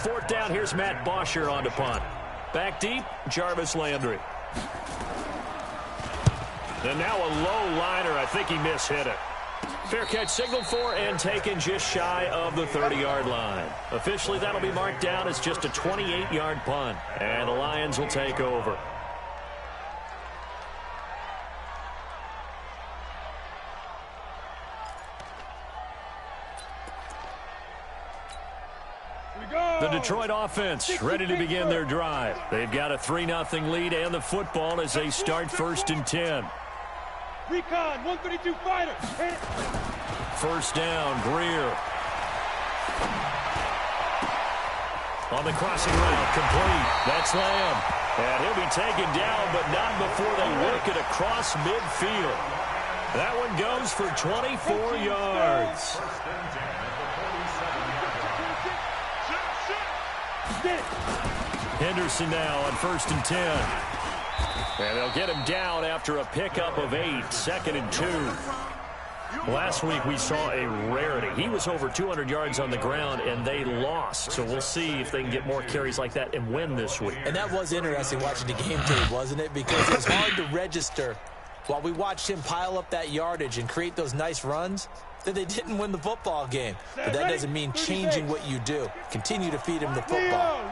fourth down. Here's Matt Bosher on to punt. Back deep, Jarvis Landry. And now a low liner. I think he mishit it. Fair catch signaled for and taken just shy of the 30-yard line. Officially, that'll be marked down as just a 28-yard punt. And the Lions will take over. The Detroit offense ready to begin their drive. They've got a 3-0 lead and the football as they start 1st and 10. Recon, 132 fighter. First down, Greer. On the crossing route, complete. That's Lamb. And he'll be taken down, but not before they work it across midfield. That one goes for 24 yards. Henderson now on 1st and 10. And they'll get him down after a pickup of 8, 2nd and 2. Last week we saw a rarity. He was over 200 yards on the ground, and they lost. So we'll see if they can get more carries like that and win this week. And that was interesting watching the game tape, wasn't it? Because it was hard to register while we watched him pile up that yardage and create those nice runs that they didn't win the football game. But that doesn't mean changing what you do. Continue to feed him the football.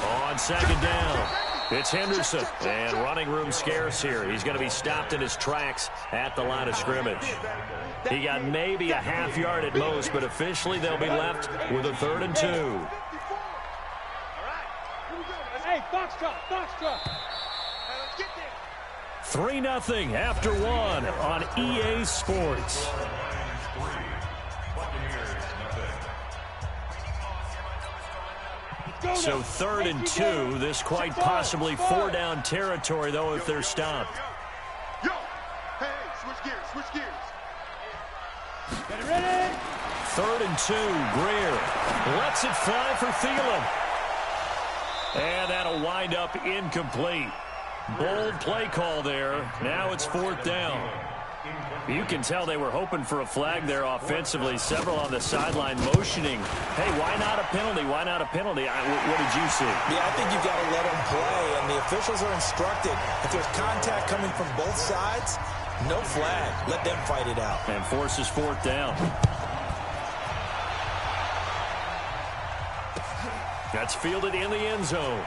On 2nd down, it's Henderson. And running room scarce here. He's going to be stopped in his tracks at the line of scrimmage. He got maybe a half yard at most, but officially they'll be left with a 3rd and 2. Hey, box truck. 3-0 after 1 on EA Sports. So 3rd and 2. This quite possibly 4-down territory, though, if they're stopped. Yo, hey, switch gears. Get ready. 3rd and 2. Greer lets it fly for Thielen. And that'll wind up incomplete. Bold play call there. Now it's 4th down. You can tell they were hoping for a flag there offensively. Several on the sideline motioning. Hey, why not a penalty? Why not a penalty? What did you see? Yeah, I think you've got to let them play, and the officials are instructed. If there's contact coming from both sides, no flag. Let them fight it out. And forces 4th down. That's fielded in the end zone.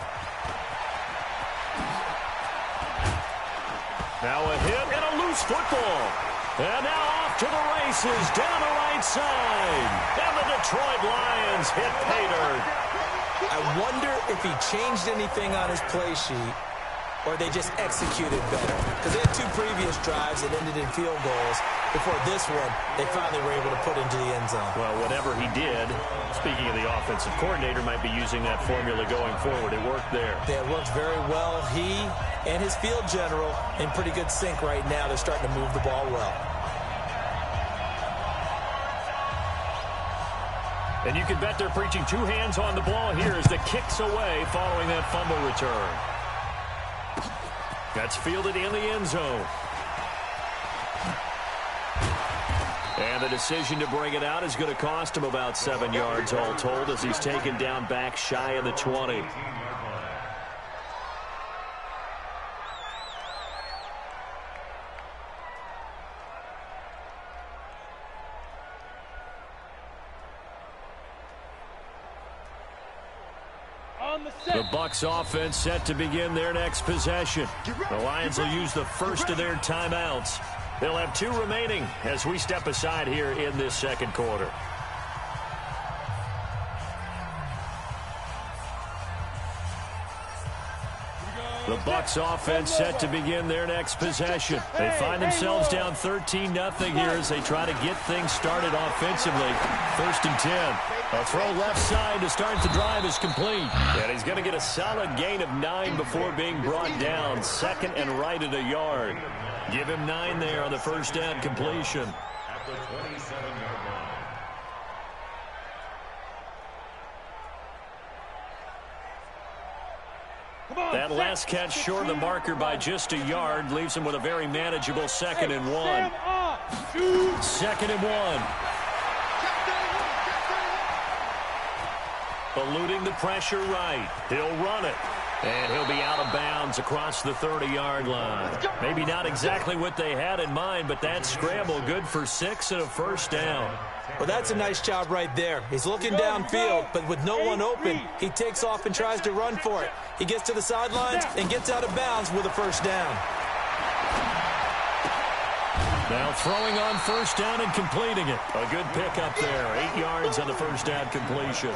Now a hit and a loose football. And now off to the races down the right side. And the Detroit Lions hit pay dirt. I wonder if he changed anything on his play sheet or they just executed better. Because they had 2 previous drives that ended in field goals. Before this one, they finally were able to put into the end zone. Well, whatever he did, speaking of the offensive coordinator, might be using that formula going forward. It worked there. Yeah, it worked very well. He and his field general in pretty good sync right now. They're starting to move the ball well. And you can bet they're preaching 2 hands on the ball here as the kick's away following that fumble return. That's fielded in the end zone. And the decision to bring it out is going to cost him about 7 yards all told as he's taken down back shy of the 20. The Bucs offense set to begin their next possession. The Lions will use the first of their timeouts. They'll have 2 remaining as we step aside here in this 2nd quarter. The Bucs offense set to begin their next possession. They find themselves down 13-0 here as they try to get things started offensively. 1st and 10. A throw left side to start the drive is complete. And he's going to get a solid gain of 9 before being brought down. 2nd and right at a yard. Give him 9 there on the 1st down completion. At the 27-yard line. That last catch short of the marker by just a yard leaves him with a very manageable 2nd and 1. 2nd and 1. eluding the pressure right. He'll run it. And he'll be out of bounds across the 30-yard line. Maybe not exactly what they had in mind, but that scramble good for 6 and a first down. Well, that's a nice job right there. He's looking downfield, but with no one open, he takes off and tries to run for it. He gets to the sidelines and gets out of bounds with a first down. Now throwing on first down and completing it. A good pickup there. 8 yards on the first down completion.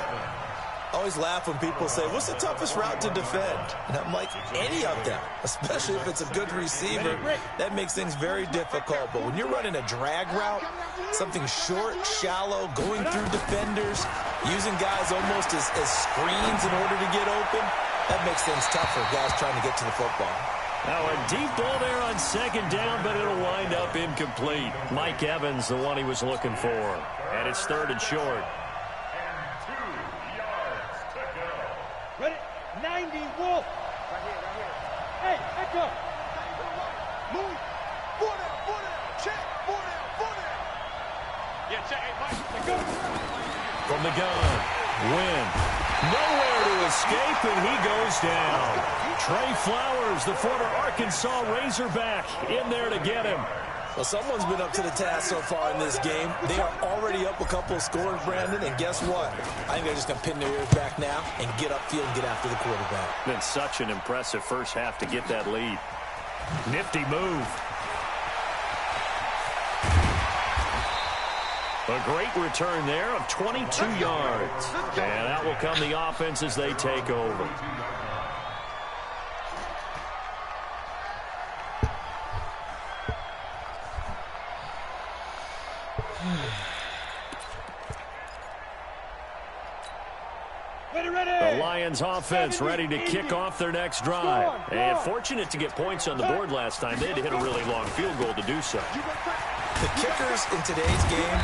I always laugh when people say, what's the toughest route to defend? And I'm like, any of them, especially if it's a good receiver. That makes things very difficult. But when you're running a drag route, something short, shallow, going through defenders, using guys almost as screens in order to get open, that makes things tough for guys trying to get to the football. Now a deep ball there on second down, but it'll wind up incomplete. Mike Evans, the one he was looking for. And it's 3rd and short. Ready? 90, Wolf. Right here. Hey, echo. Move. 4 down. Check. 4 down. Yeah, check. Hey, Mike. Go. From the gun. Win. Nowhere to escape, and he goes down. Trey Flowers, the former Arkansas Razorback, in there to get him. Well, someone's been up to the task so far in this game. They are already up a couple of scores, Brandon, and guess what? I think they're just going to pin their ears back now and get upfield and get after the quarterback. Been such an impressive first half to get that lead. Nifty move. A great return there of 22 yards. And that will come the offense as they take over. The Lions offense ready to kick off their next drive. And fortunate to get points on the board last time. They had to hit a really long field goal to do so. The kickers in today's game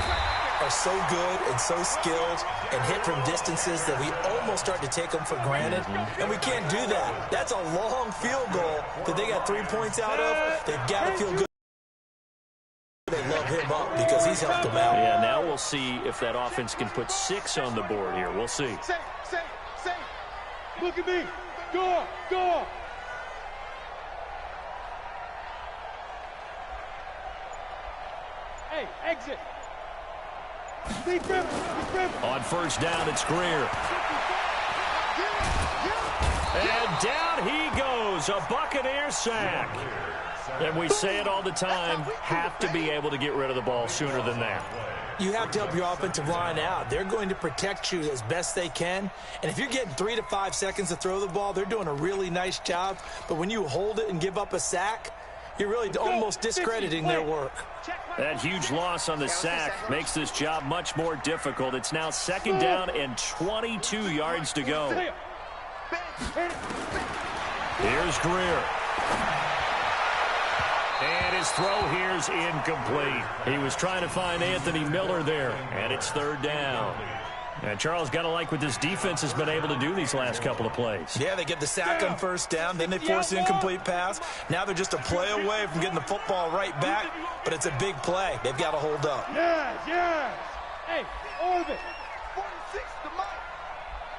are so good and so skilled and hit from distances that we almost start to take them for granted. And we can't do that. That's a long field goal that they got 3 points out of. They've got to feel good. They love him up because he's helped them out. Yeah, now we'll see if that offense can put 6 on the board here. We'll see. Look at me. Go. Hey, exit. Deep rim. On first down, it's Greer. And down he goes. A Buccaneer sack. And we say it all the time, have to be able to get rid of the ball sooner than that. You have to help your offensive line out. They're going to protect you as best they can. And if you're getting 3 to 5 seconds to throw the ball, they're doing a really nice job. But when you hold it and give up a sack, you're really almost discrediting their work. That huge loss on the sack makes this job much more difficult. It's now 2nd down and 22 yards to go. Here's Greer. And his throw here's incomplete. He was trying to find Anthony Miller there, and it's 3rd down. And Charles, got to like what this defense has been able to do these last couple of plays. Yeah, they get the sack on first down, then they force the incomplete pass. Now they're just a play away from getting the football right back, but it's a big play. They've got to hold up. Yes. Hey, orbit. 46 to Mike.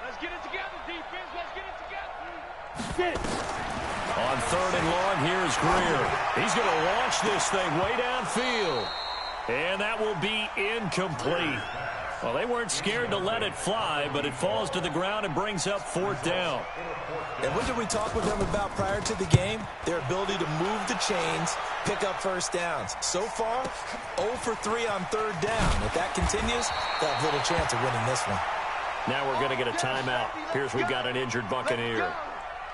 Let's get it together, defense. Let's get it together. Get it. On 3rd and long, here's Greer. He's going to launch this thing way downfield. And that will be incomplete. Well, they weren't scared to let it fly, but it falls to the ground and brings up 4th down. And what did we talk with them about prior to the game? Their ability to move the chains, pick up first downs. So far, 0 for 3 on 3rd down. If that continues, they'll have little chance of winning this one. Now we're going to get a timeout. Here's we've got an injured Buccaneer.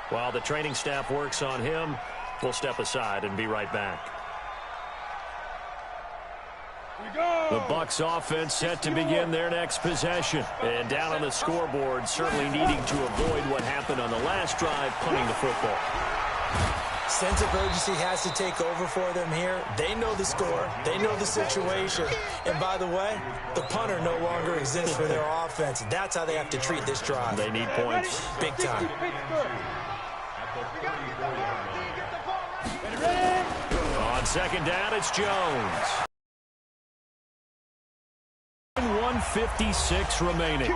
While the training staff works on him, we'll step aside and be right back. The Bucs offense set to begin their next possession. And down on the scoreboard, certainly needing to avoid what happened on the last drive, punting the football. Sense of urgency has to take over for them here. They know the score. They know the situation. And by the way, the punter no longer exists for their offense. That's how they have to treat this drive. They need points. Big time. On 2nd down, it's Jones. 1:56 remaining.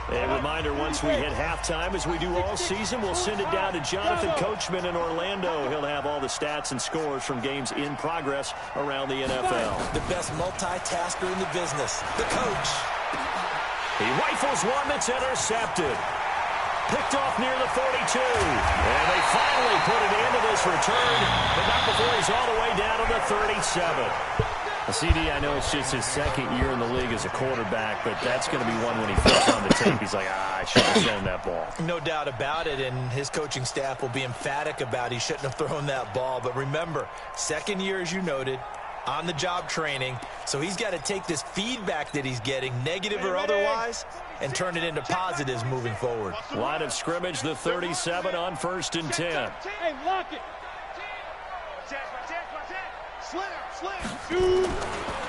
A reminder, once we hit halftime, as we do all season, we'll send it down to Jonathan Coachman in Orlando. He'll have all the stats and scores from games in progress around the NFL. The best multitasker in the business, the coach. He rifles one that's intercepted. Picked off near the 42. And they finally put it into this return, but not before he's all the way down to the 37. CD, I know it's just his second year in the league as a quarterback, but that's going to be one when he flips on the tape. He's like, I should have thrown that ball. No doubt about it, and his coaching staff will be emphatic about he shouldn't have thrown that ball. But remember, second year, as you noted, on-the-job training, so he's got to take this feedback that he's getting, negative or otherwise, and turn it into positives moving forward. Line of scrimmage, the 37 on 1st and 10. Hey, lock it.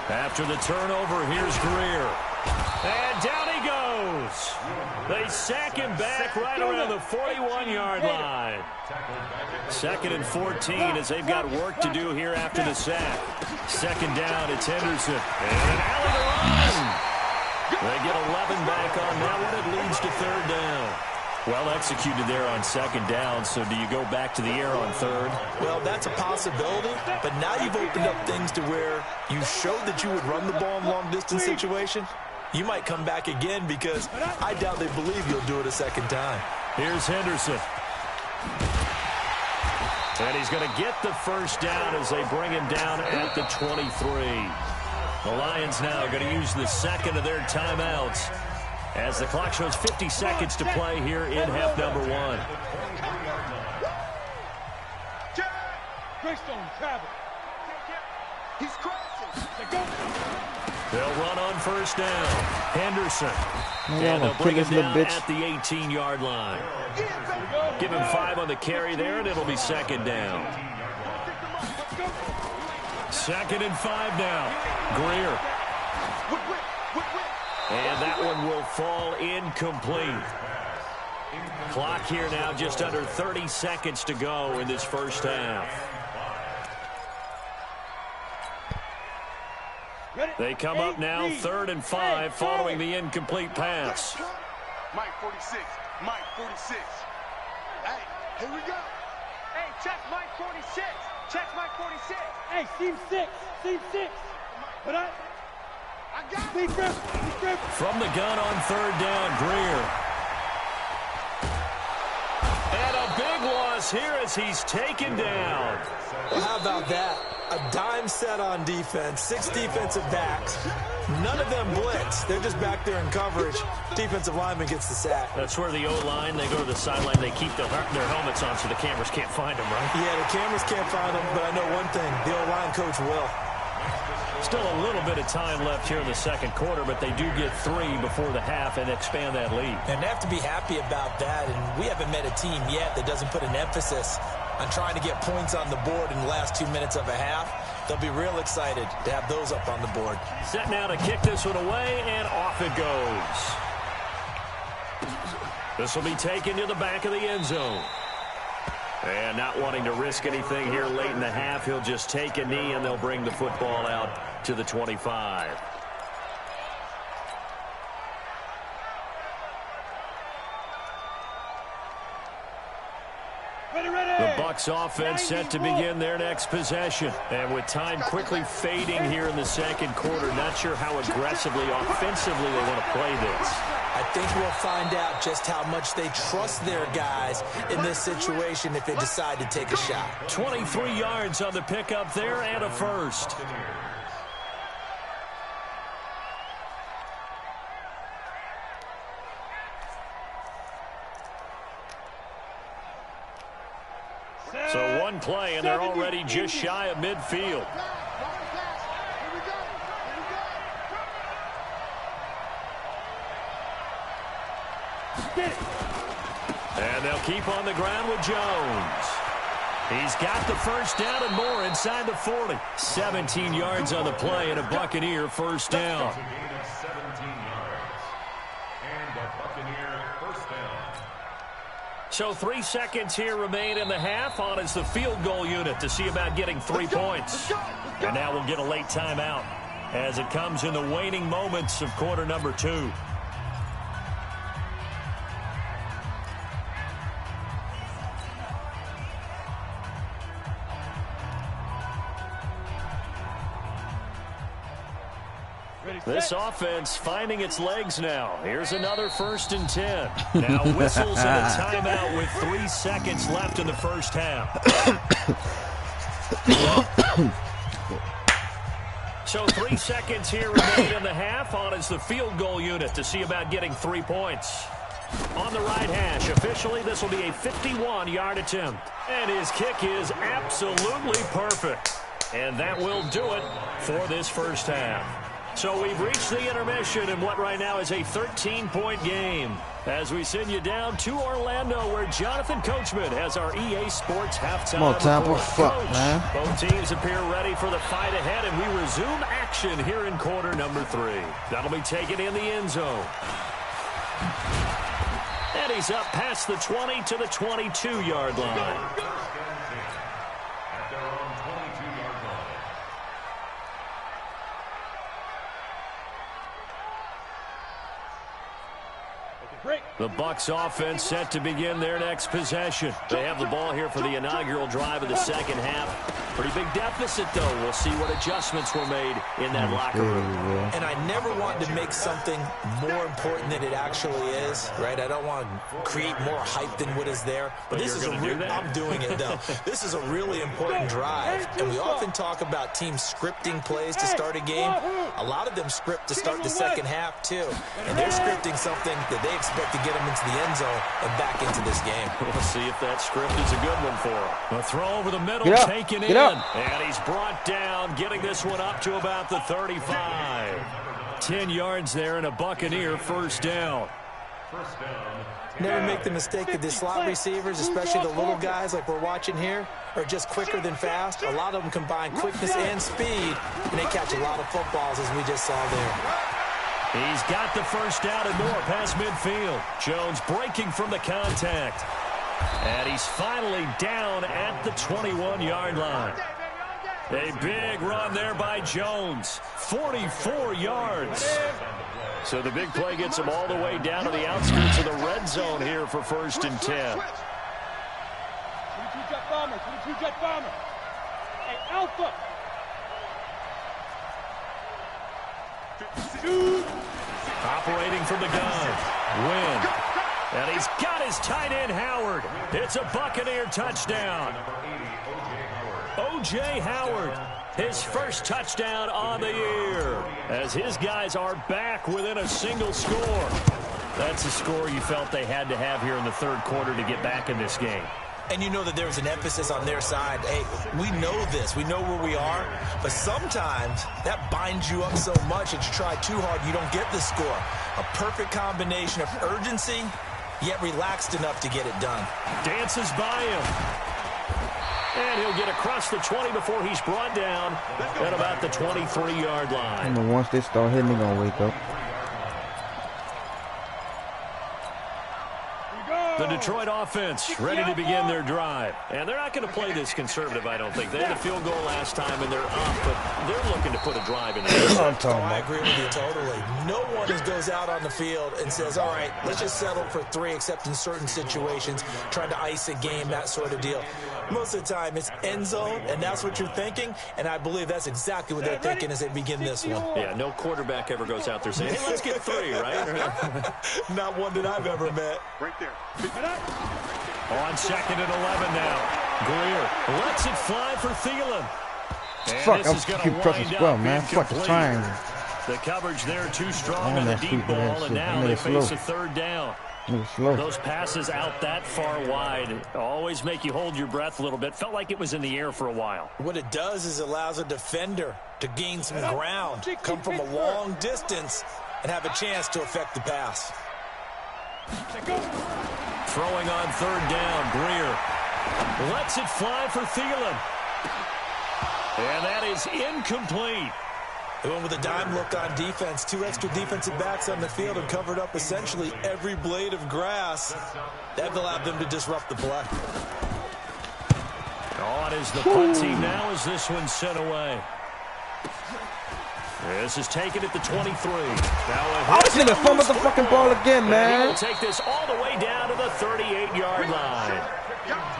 After the turnover, here's Greer. And down he goes. They sack him back right around the 41-yard line. 2nd and 14 as they've got work to do here after the sack. 2nd down, it's Henderson. And an alley to run. They get 11 back on that one. It leads to 3rd down. Well executed there on 2nd down, so do you go back to the air on 3rd? Well, that's a possibility, but now you've opened up things to where you showed that you would run the ball in long-distance situation. You might come back again because I doubt they believe you'll do it a 2nd time. Here's Henderson. And he's going to get the 1st down as they bring him down at the 23. The Lions now are going to use the 2nd of their timeouts as the clock shows 50 seconds to play here in half number 1. Greystone, travel. He's crashing. They'll run on 1st down. Henderson. And they'll bring him down at the 18-yard line. Give him 5 on the carry there, and it'll be 2nd down. 2nd and 5 now. Greer. And that one will fall incomplete. Clock here now, just under 30 seconds to go in this 1st half. They come up now, 3rd and 5, following the incomplete pass. Mike 46. Mike 46. Hey, here we go. Hey, check Mike 46. Check Mike 46. Hey, seam 6. Seam 6. But I got it. From the gun on 3rd down, Greer. And a big loss here as he's taken down. Well, how about that? A dime set on defense, 6 defensive backs. None of them blitz. They're just back there in coverage. Defensive lineman gets the sack. That's where the O-line, they go to the sideline, they keep their helmets on so the cameras can't find them, right? Yeah, the cameras can't find them, but I know one thing. The O-line coach will. Still a little bit of time left here in the 2nd quarter, but they do get 3 before the half and expand that lead. And they have to be happy about that, and we haven't met a team yet that doesn't put an emphasis on trying to get points on the board in the last 2 minutes of a half. They'll be real excited to have those up on the board. Set now to kick this one away, and off it goes. This will be taken to the back of the end zone. And not wanting to risk anything here late in the half, he'll just take a knee, and they'll bring the football out to the 25. The Bucs offense set to begin their next possession. And with time quickly fading here in the 2nd quarter, not sure how aggressively, offensively they want to play this. I think we'll find out just how much they trust their guys in this situation if they decide to take a shot. 23 yards on the pickup there and a 1st. So one play, and they're already just shy of midfield. And they'll keep on the ground with Jones. He's got the 1st down and more inside the 40. 17 yards on the play and a Buccaneer 1st down. So 3 seconds here remain in the half. On is the field goal unit to see about getting 3 points. And now we'll get a late timeout as it comes in the waning moments of quarter number 2. This offense finding its legs now. Here's another 1st and 10. Now whistles and a timeout with 3 seconds left in the first half. So 3 seconds here remain in the half. On is the field goal unit to see about getting 3 points. On the right hash, officially this will be a 51-yard attempt. And his kick is absolutely perfect. And that will do it for this first half. So we've reached the intermission in what right now is a 13-point game. As we send you down to Orlando, where Jonathan Coachman has our EA Sports halftime report. Fuck, man. Both teams appear ready for the fight ahead, and we resume action here in quarter number 3. That'll be taken in the end zone. And he's up past the 20 to the 22-yard line. The Bucs offense set to begin their next possession. They have the ball here for the inaugural drive of the second half. Pretty big deficit, though. We'll see what adjustments were made in that locker room. And I never want to make something more important than it actually is, right? I don't want to create more hype than what is there. But this is I'm doing it, though. This is a really important drive. And we often talk about teams scripting plays to start a game. A lot of them script to start the second half, too. And they're scripting something that they expect to get them into the end zone and back into this game. We'll see if that script is a good one for him. A throw over the middle, taken in. And he's brought down, getting this one up to about the 35. 10 yards there and a Buccaneer first down. Never make the mistake that the slot receivers, especially the little guys like we're watching here, are just quicker than fast. A lot of them combine quickness and speed, and they catch a lot of footballs, as we just saw there. He's got the first down and more past midfield. Jones breaking from the contact. And he's finally down at the 21-yard line. A big run there by Jones. 44 yards. So the big play gets him all the way down to the outskirts of the red zone here for 1st and 10. 22 jet bomber, 22 jet bomber. Hey, Alpha. Operating from the gun. Wynn. And he's got his tight end, Howard. It's a Buccaneer touchdown. O.J. Howard, his first touchdown on the year, as his guys are back within a single score. That's a score you felt they had to have here in the third quarter to get back in this game. And you know that there's an emphasis on their side. Hey, we know this. We know where we are. But sometimes that binds you up so much that you try too hard, you don't get the score. A perfect combination of urgency, yet relaxed enough to get it done. Dances by him. And he'll get across the 20 before he's brought down at about the 23-yard line. And once they start hitting, they're going to wake up. The Detroit offense ready to begin their drive. And they're not going to play this conservative, I don't think. They had a field goal last time, and they're up, but they're looking to put a drive in there. I agree with you totally. No one just goes out on the field and says, all right, let's just settle for 3, except in certain situations, trying to ice a game, that sort of deal. Most of the time, it's end zone, and that's what you're thinking, and I believe that's exactly what they're thinking as they begin this one. Yeah, no quarterback ever goes out there saying, hey, let's get 3, right? Not one that I've ever met. Right there. On 2nd and 11 now. Greer lets it fly for Thielen. And fuck, this is going to pressing wind well, up man. Fuck the triangle. The coverage there too strong in the deep ball, and now they face a third down. Those passes out that far wide always make you hold your breath a little bit. Felt like it was in the air for a while. What it does is it allows a defender to gain some ground, come from a long distance, and have a chance to affect the pass. Throwing on third down, Greer lets it fly for Thielen. And that is incomplete. They went with a dime look on defense. 2 extra defensive backs on the field and covered up essentially every blade of grass. That allowed them to disrupt the play. On is the punt team now as this one's sent away. This is taken at the 23. I was gonna fumble the fucking ball again, man. He'll take this all the way down to the 38-yard line.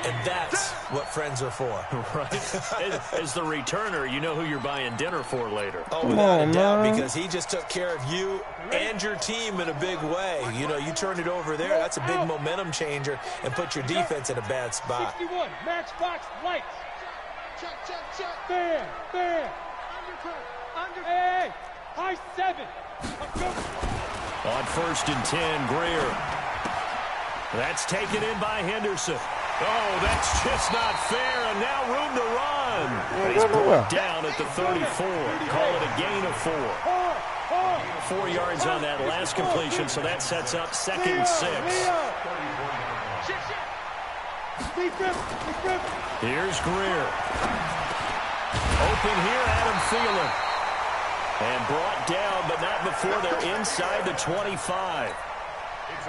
And that's what friends are for. Right. As the returner, you know who you're buying dinner for later. Oh, without a doubt, because he just took care of you and your team in a big way. You know, you turn it over there, that's a big momentum changer and put your defense in a bad spot. 61, matchbox lights. Check, check, check. Fair, fair. Hey, high 7. On 1st and 10, Greer. That's taken in by Henderson. Oh, that's just not fair, and now room to run. He's brought down at the 34. Call it a gain of 4. 4 yards on that last completion, so that sets up 2nd and 6. Here's Greer. Open here, Adam Thielen. And brought down, but not before they're inside the 25.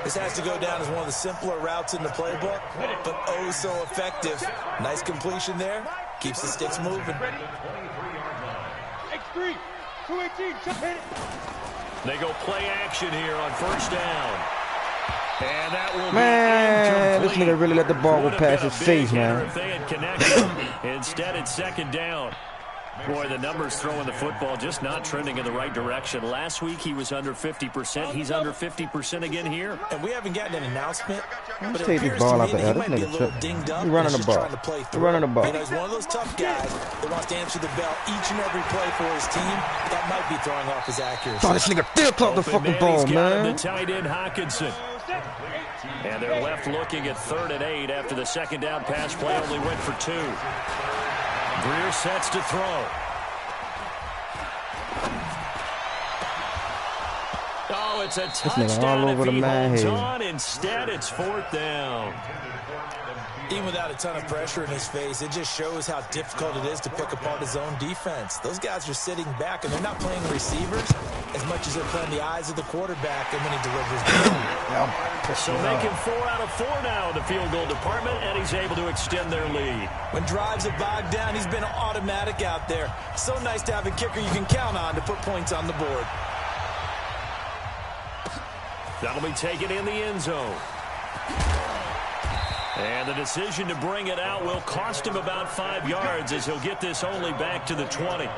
This has to go down as one of the simpler routes in the playbook, but oh so effective. Nice completion there. Keeps the sticks moving. X3, 218, They go play action here on 1st down. And that will Man, be this nigga really let the ball go past his face, man. If they had connected. Instead, it's 2nd down. Boy, the numbers throwing the football just not trending in the right direction. Last week, he was under 50%. He's under 50% again here. And we haven't gotten an announcement. Let's take this ball out the air. This nigga tripping. He's running the ball. He's running the ball. You know, he's one of those tough guys that wants to answer the bell each and every play for his team. That might be throwing off his accuracy. Oh, this nigga still caught the fucking ball, man. The tight end, Hawkinson. And they're left looking at 3rd and 8 after the 2nd down pass play only went for 2. Greer sets to throw. Oh, it's a touchdown all over the man here. Instead, it's 4th down. Even without a ton of pressure in his face, it just shows how difficult it is to pick apart his own defense. Those guys are sitting back, and they're not playing receivers as much as they're playing the eyes of the quarterback, and when he delivers the ball. So making 4 out of 4 now in the field goal department, and he's able to extend their lead. When drives are bogged down, he's been automatic out there. So nice to have a kicker you can count on to put points on the board. That'll be taken in the end zone. And the decision to bring it out will cost him about 5 yards as he'll get this only back to the 20.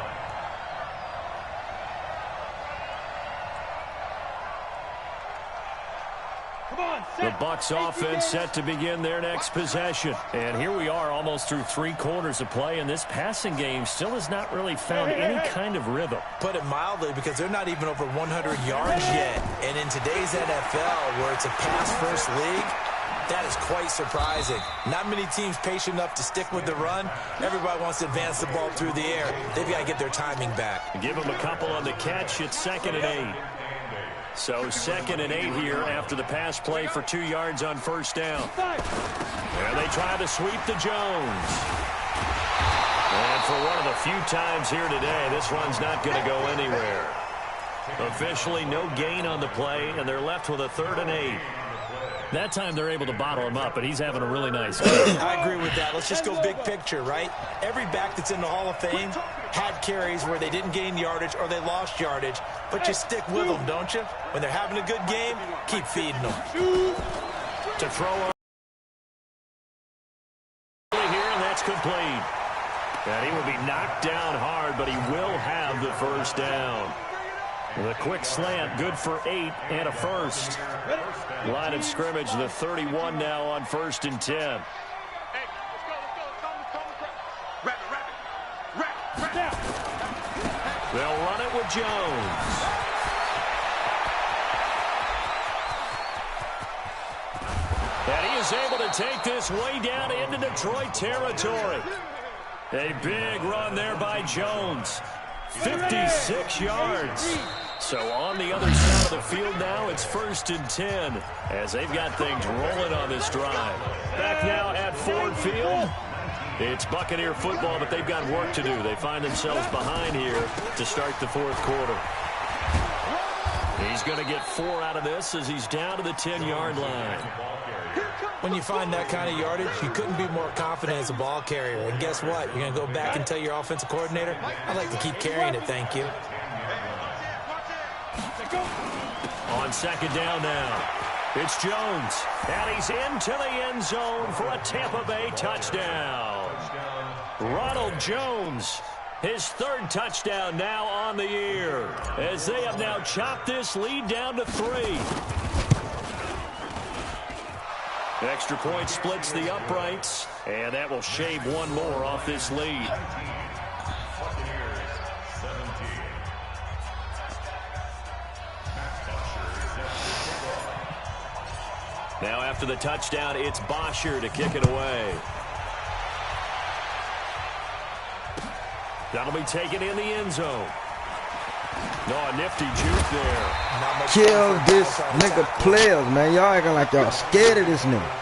The Bucs offense set to begin their next possession. And here we are almost through 3 quarters of play, and this passing game still has not really found any kind of rhythm. Put it mildly, because they're not even over 100 yards yet. And in today's NFL, where it's a pass-first league, that is quite surprising. Not many teams patient enough to stick with the run. Everybody wants to advance the ball through the air. They've got to get their timing back. Give them a couple on the catch. It's 2nd and 8. So 2nd and 8 here after the pass play for 2 yards on 1st down. And they try to sweep to Jones. And for one of the few times here today, this run's not going to go anywhere. Officially no gain on the play, and they're left with a 3rd and 8. That time they're able to bottle him up, but he's having a really nice game. I agree with that. Let's just go big picture, right? Every back that's in the Hall of Fame had carries where they didn't gain yardage or they lost yardage, but you stick with them, don't you? When they're having a good game, keep feeding them. To throw on here, and that's complete. And he will be knocked down hard, but he will have the 1st down. The quick slant, good for 8 and a 1st. Line of scrimmage, the 31 now on 1st and 10. Hey, let's go. They'll run it with Jones. And he is able to take this way down into Detroit territory. A big run there by Jones. 56 yards. So on the other side of the field now, it's 1st and 10 as they've got things rolling on this drive. Back now at Ford Field. It's Buccaneer football, but they've got work to do. They find themselves behind here to start the 4th quarter. He's going to get 4 out of this as he's down to the 10-yard line. When you find that kind of yardage, you couldn't be more confident as a ball carrier. And guess what? You're going to go back and tell your offensive coordinator, I'd like to keep carrying it, thank you. On 2nd down now. It's Jones, and he's into the end zone for a Tampa Bay touchdown. Ronald Jones, his third touchdown now on the year, as they have now chopped this lead down to 3. The extra point splits the uprights, and that will shave one more off this lead. Now after the touchdown, it's Bosher to kick it away. That'll be taken in the end zone. No, a nifty juke there. Kill this nigga players, man. Y'all acting like y'all scared of this nigga.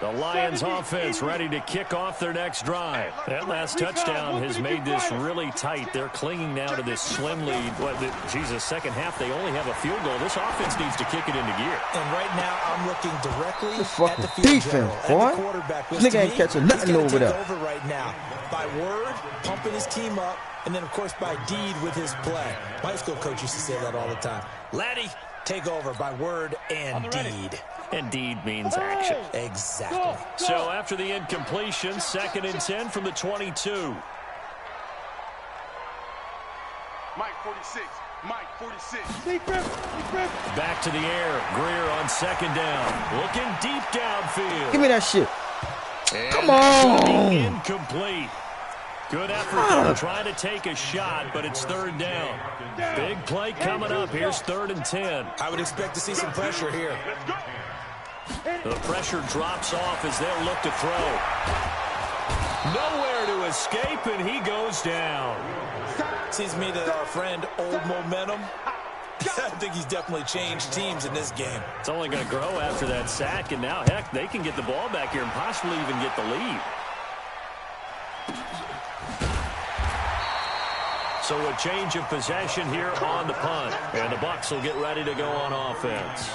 The Lions offense ready to kick off their next drive. That last touchdown has made this really tight. They're clinging now to this slim lead. Jesus, second half, they only have a field goal. This offense needs to kick it into gear. And right now, I'm looking directly the at the field defense, boy. This nigga ain't catching nothing over there. Over right now. By word, pumping his team up, and then, of course, by deed with his play. My high school coach used to say that all the time. Laddie, take over by word and deed. And deed means action. Exactly. So after the incompletion, 2nd and 10 from the 22. Mike 46. Mike 46. Back to the air. Greer on 2nd down. Looking deep downfield. Give me that shit. And come on. Incomplete. Good effort trying to take a shot, but it's 3rd down. Big play coming up. Here's 3rd and 10. I would expect to see some pressure here. The pressure drops off as they'll look to throw. Nowhere to escape, and he goes down. Seems to me that our friend Old Momentum, I think he's definitely changed teams in this game. It's only going to grow after that sack, and now, heck, they can get the ball back here and possibly even get the lead. So a change of possession here on the punt, and the Bucs will get ready to go on offense.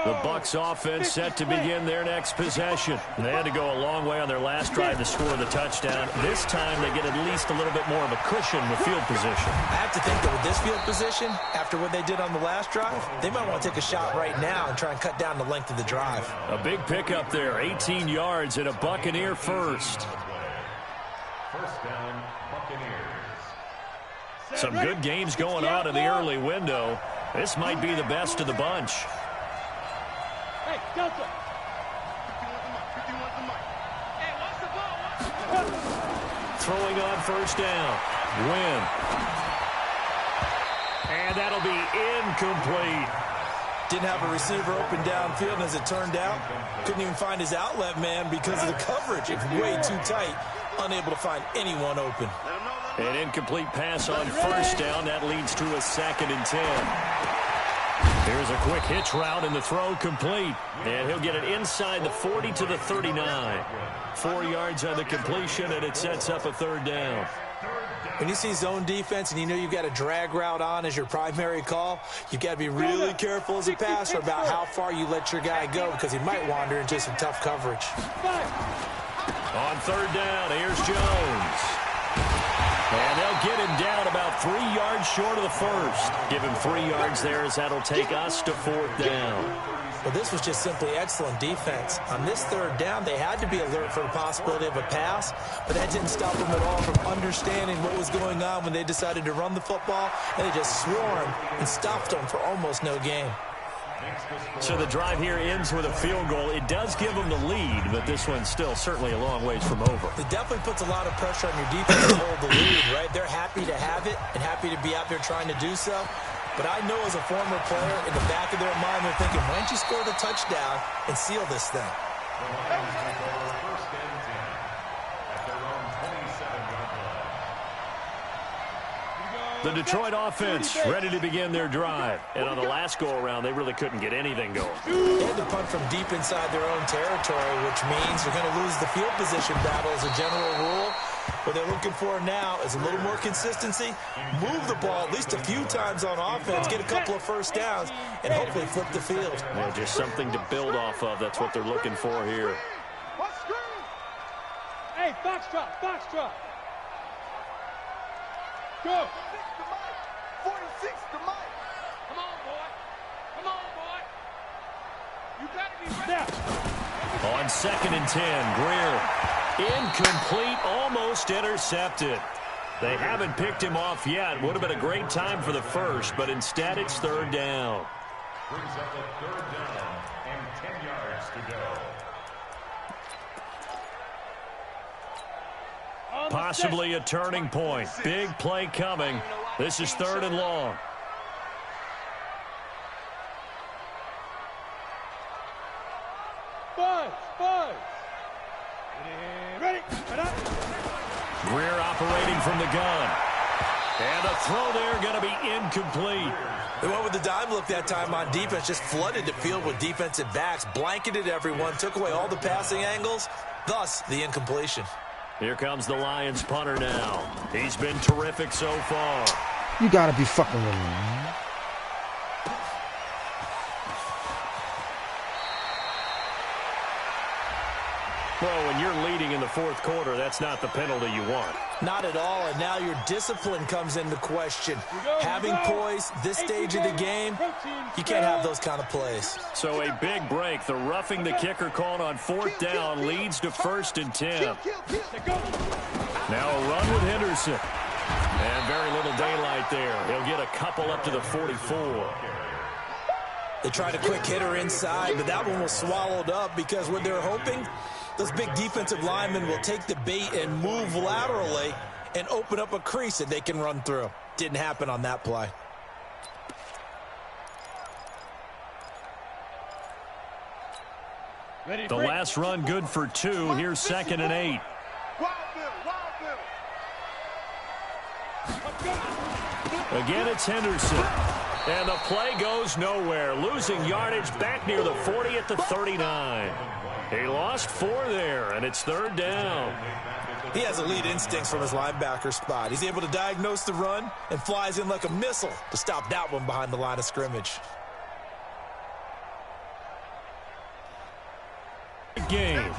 The Bucs offense set to begin their next possession. They had to go a long way on their last drive to score the touchdown. This time they get at least a little bit more of a cushion with field position. I have to think that with this field position, after what they did on the last drive, they might want to take a shot right now and try and cut down the length of the drive. A big pickup there, 18 yards and a Buccaneer first. First down, Buccaneers. Some good games going on in the early window. This might be the best of the bunch. Hey, Delta. Throwing on 1st down. Win. And that'll be incomplete. Didn't have a receiver open downfield, and as it turned out, couldn't even find his outlet man because of the coverage. It's way too tight. Unable to find anyone open. An incomplete pass on 1st down. That leads to a 2nd and 10. Here's a quick hitch route, and the throw complete. And he'll get it inside the 40 to the 39. 4 yards on the completion, and it sets up a 3rd down. When you see zone defense and you know you've got a drag route on as your primary call, you've got to be really careful as a passer about how far you let your guy go because he might wander into some tough coverage. On 3rd down, here's Jones. And they'll get him down about 3 yards short of the first. Give him 3 yards there as that'll take us to 4th down. Well, this was just simply excellent defense. On this 3rd down, they had to be alert for the possibility of a pass, but that didn't stop them at all from understanding what was going on when they decided to run the football, and they just swarmed and stopped them for almost no gain. So the drive here ends with a field goal. It does give them the lead, but this one's still certainly a long ways from over. It definitely puts a lot of pressure on your defense to hold the lead, right? They're happy to have it and happy to be out there trying to do so. But I know as a former player, in the back of their mind, they're thinking, why don't you score the touchdown and seal this thing? The Detroit offense ready to begin their drive. And on the last go-around, they really couldn't get anything going. They had to punt from deep inside their own territory, which means they're going to lose the field position battle as a general rule. What they're looking for now is a little more consistency, move the ball at least a few times on offense, get a couple of first downs, and hopefully flip the field. Yeah, just something to build off of. That's what they're looking for here. Hey, box drop, box drop. Go. 46 to Mike. Come on, boy. Come on, boy. You got to be ready. Snap. On 2nd and 10, Greer. Incomplete, almost intercepted. They haven't picked him off yet. Would have been a great time for the first, but instead it's 3rd down. Brings up a 3rd down and 10 yards to go. Possibly a turning point. Big play coming. This is 3rd and long. Five. Ready. Greer operating from the gun. And a throw there going to be incomplete. They went with the dime look that time on defense, just flooded the field with defensive backs, blanketed everyone, took away all the passing angles, thus the incompletion. Here comes the Lions punter now. He's been terrific so far. You gotta be fucking with me, man. Well, when you're leading in the 4th quarter, that's not the penalty you want. Not at all, and now your discipline comes into question. Having poise this stage of the game, you can't have those kind of plays. So a big break. The roughing the kicker called on 4th down leads to 1st and 10. Now a run with Henderson. And very little daylight there. He'll get a couple up to the 44. They tried a quick hitter inside, but that one was swallowed up because what they're hoping, those big defensive linemen will take the bait and move laterally and open up a crease that they can run through. Didn't happen on that play. The last run good for 2. Here's 2nd and 8. Again, it's Henderson. And the play goes nowhere. Losing yardage back near the 40 at the 39. He lost 4 there, and it's 3rd down. He has elite instincts from his linebacker spot. He's able to diagnose the run and flies in like a missile to stop that one behind the line of scrimmage. Game.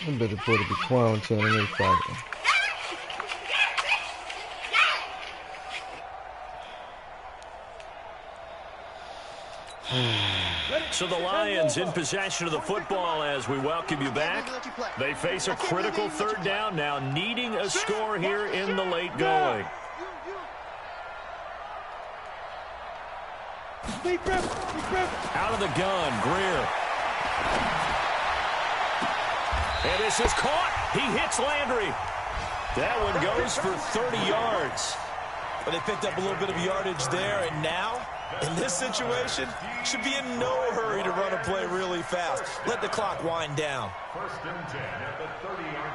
I'm better put it be quarantine and fighting. So the Lions in possession of the football as we welcome you back. They face a critical third down now, needing a score here in the late going. Out of the gun, Greer. And this is caught. He hits Landry. That one goes for 30 yards. But they picked up a little bit of yardage there, and now, in this situation, should be in no hurry to run a play really fast. Let the clock wind down. 1st and 10 at the 30-yard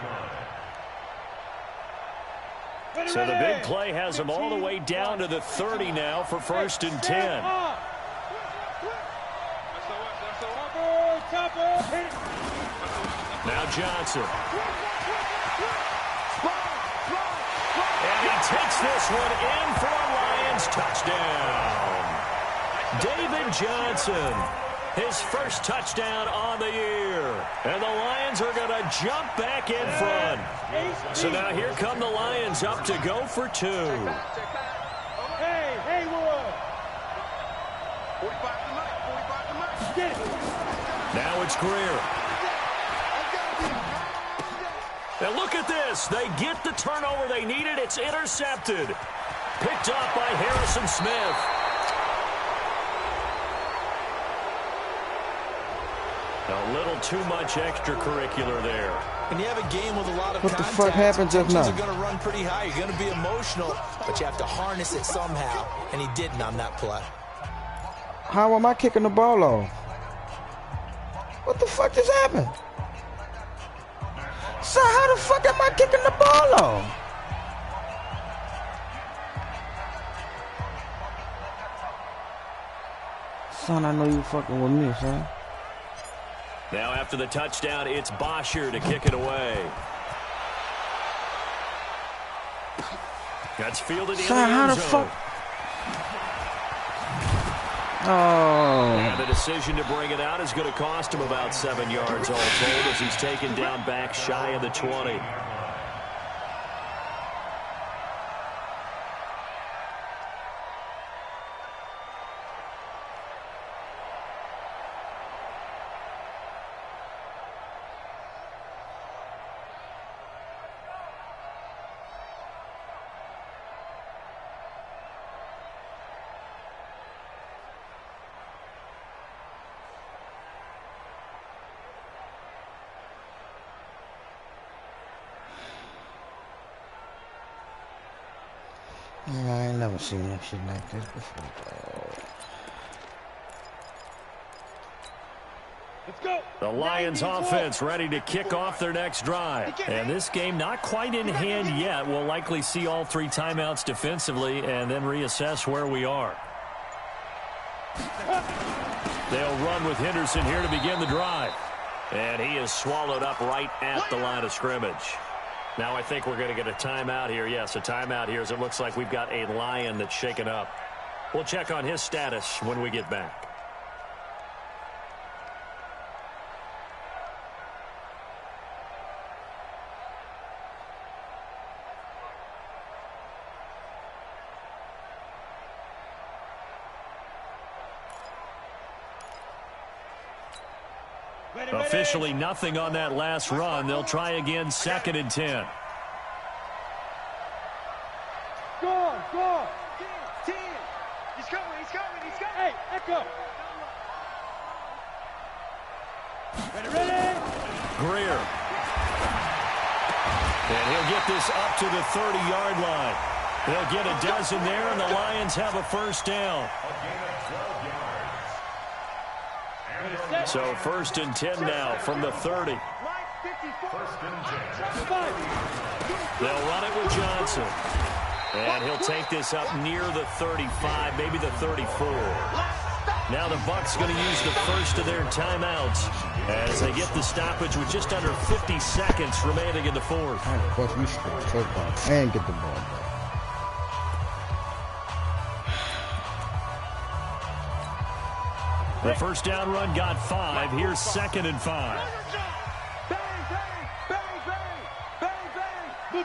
line. So the big play has them all the way down to the 30 now for 1st and 10. Now Johnson. And he takes this one in for a Lions touchdown. David Johnson, his first touchdown on the year. And the Lions are going to jump back in front. So now here come the Lions up to go for 2. Hey, Haywood. 45 to Mike, 45 to Mike. Get it. Now it's Greer. And look at this. They get the turnover they needed. It's intercepted. Picked up by Harrison Smith. A little too much extracurricular there. When you have a game with a lot of what contact, the fuck happened just now? tensions are going to run pretty high. You're going to be emotional, but you have to harness it somehow, and he didn't on that play. How am I kicking the ball off? What the fuck just happened? So how the fuck am I kicking the ball off? Son, I know you fucking with me, son. Now after the touchdown, it's Bosher to kick it away. That's fielded in the How end the zone. fuck? Oh. And the decision to bring it out is going to cost him about 7 yards all told as he's taken down back shy of the 20. Yeah, I ain't never seen that shit like this before. Let's go. The Lions offense ready to kick off their next drive. And this game not quite in hand yet. We'll likely see all 3 timeouts defensively and then reassess where we are. They'll run with Henderson here to begin the drive. And he is swallowed up right at the line of scrimmage. Now I think we're going to get a timeout here. Yes, a timeout here as it looks like we've got a Lion that's shaken up. We'll check on his status when we get back. Officially nothing on that last run. They'll try again, 2nd and 10. Go on, go on. 10. He's coming, he's coming, he's coming. Hey, echo. Ready. Greer. And he'll get this up to the 30-yard line. They'll get a dozen there, and the Lions have a first down. So 1st and 10 now from the 30. 1st and 10. They'll run it with Johnson. And he'll take this up near the 35, maybe the 34. Now the Bucs going to use the first of their timeouts as they get the stoppage with just under 50 seconds remaining in the 4th. Of course, we score touchdown and get the ball back. The first down run got 5. Here's 2nd and 5.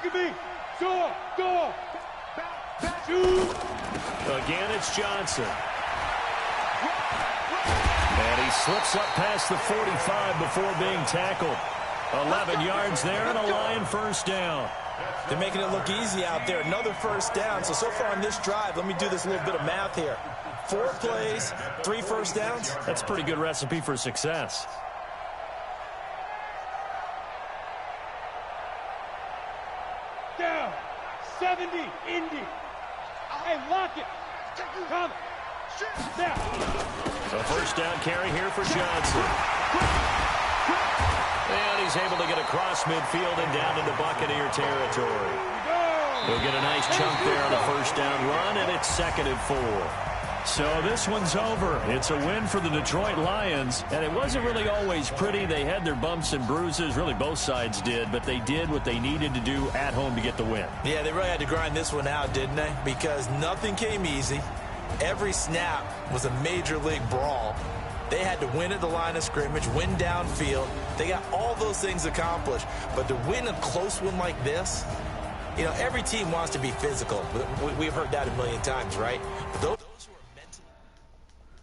Look at me. Go. Shoot. Again, it's Johnson. And he slips up past the 45 before being tackled. 11 yards there and a Lion first down. They're making it look easy out there. Another first down. So far on this drive, let me do this little bit of math here. 4 plays, 3 first downs. That's a pretty good recipe for success. Down. 70. Indy. Hey, lock it. Come. Now. So first down carry here for Johnson. And he's able to get across midfield and down into Buccaneer territory. He'll get a nice chunk there on the first down run, and it's 2nd and 4. So this one's over. It's a win for the Detroit Lions, and it wasn't really always pretty. They had their bumps and bruises. Really, both sides did, but they did what they needed to do at home to get the win. Yeah, they really had to grind this one out, didn't they? Because nothing came easy. Every snap was a major league brawl. They had to win at the line of scrimmage, win downfield. They got all those things accomplished. But to win a close one like this, you know, every team wants to be physical. We've heard that a million times, right? But those